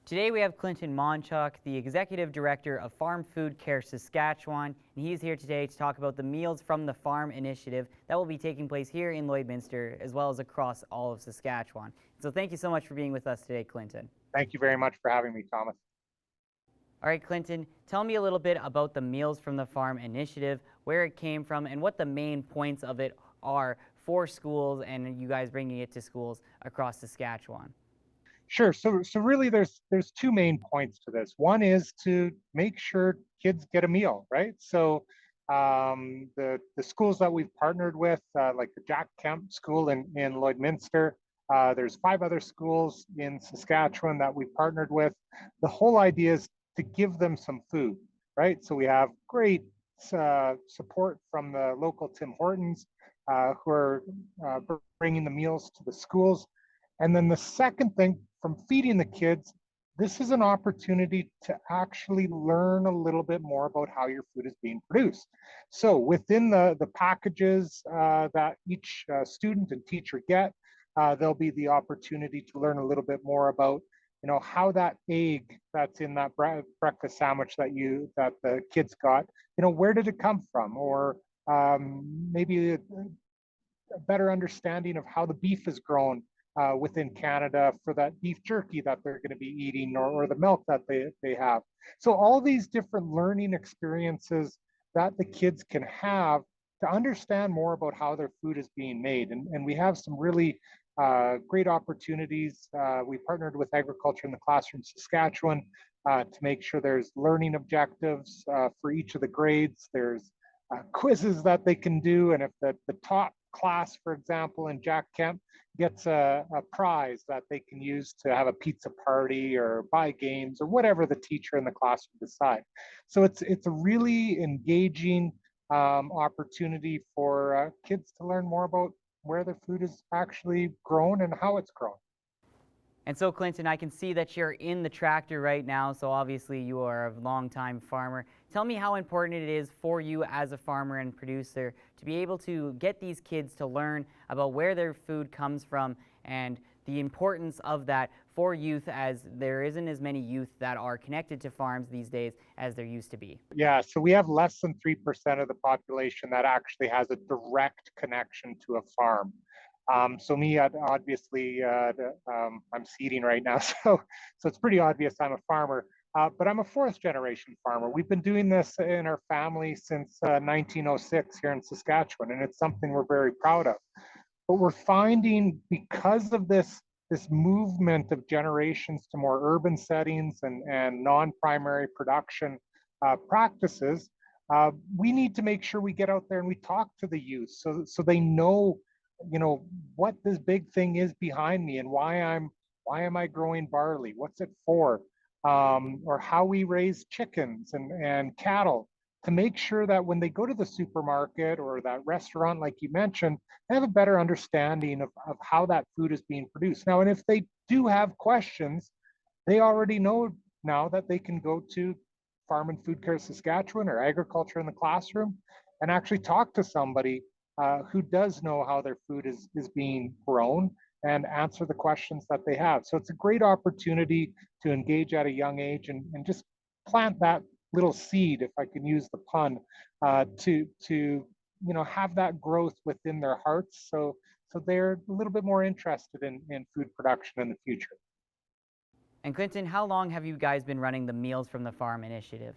Today we have Clinton Monchuk, the Executive Director of Farm Food Care Saskatchewan, and he's here today to talk about the Meals from the Farm initiative that will be taking place here in Lloydminster as well as across all of Saskatchewan. So thank you so much for being with us today, Clinton. Thank you very much for having me, Thomas. All right, Clinton, tell me a little bit about the Meals from the Farm initiative, where it came from, and what the main points of it are for schools and you guys bringing it to schools across Saskatchewan. Sure. So really, there's two main points to this. One is to make sure kids get a meal, right? So the schools that we've partnered with, like the Jack Kemp School in Lloydminster, there's 5 other schools in Saskatchewan that we partnered with. The whole idea is to give them some food, right? So we have great support from the local Tim Hortons, who are bringing the meals to the schools. And then the second thing, from feeding the kids, this is an opportunity to actually learn a little bit more about how your food is being produced. So within the packages that each student and teacher get, there'll be the opportunity to learn a little bit more about, how that egg that's in that breakfast sandwich that the kids got, where did it come from? Or maybe a better understanding of how the beef is grown within Canada for that beef jerky that they're going to be eating, or the milk that they have. So all these different learning experiences that the kids can have to understand more about how their food is being made. And we have some really great opportunities. We partnered with Agriculture in the Classroom Saskatchewan to make sure there's learning objectives for each of the grades. There's quizzes that they can do. And if the top class, for example, in Jack Kemp gets a prize that they can use to have a pizza party or buy games or whatever the teacher in the classroom decide. So it's a really engaging opportunity for kids to learn more about where their food is actually grown and how it's grown. And so, Clinton, I can see that you're in the tractor right now, so obviously you are a longtime farmer. Tell me how important it is for you as a farmer and producer to be able to get these kids to learn about where their food comes from and the importance of that for youth, as there isn't as many youth that are connected to farms these days as there used to be. Yeah, so we have less than 3% of the population that actually has a direct connection to a farm. So me, obviously, I'm seeding right now, so it's pretty obvious I'm a farmer. But I'm a 4th generation farmer. We've been doing this in our family since 1906 here in Saskatchewan, and it's something we're very proud of. But we're finding, because of this movement of generations to more urban settings and non-primary production practices, we need to make sure we get out there and we talk to the youth so they know, what this big thing is behind me and why am I growing barley? What's it for? Or how we raise chickens and cattle, to make sure that when they go to the supermarket or that restaurant, like you mentioned, they have a better understanding of how that food is being produced. Now, and if they do have questions, they already know now that they can go to Farm and Food Care Saskatchewan or Agriculture in the Classroom and actually talk to somebody who does know how their food is being grown and answer the questions that they have. So it's a great opportunity to engage at a young age and just plant that little seed, if I can use the pun, to have that growth within their hearts. So they're a little bit more interested in food production in the future. And Clinton, how long have you guys been running the Meals from the Farm initiative?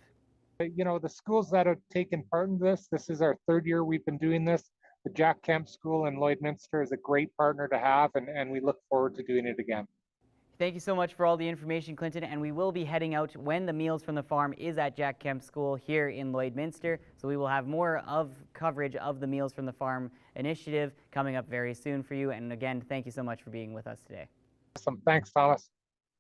The schools that have taken part in this is our 3rd year we've been doing this. The Jack Kemp School in Lloydminster is a great partner to have, and we look forward to doing it again. Thank you so much for all the information, Clinton, and we will be heading out when the Meals from the Farm is at Jack Kemp School here in Lloydminster, so we will have more of coverage of the Meals from the Farm initiative coming up very soon for you. And again, thank you so much for being with us today. Awesome. Thanks, Thomas.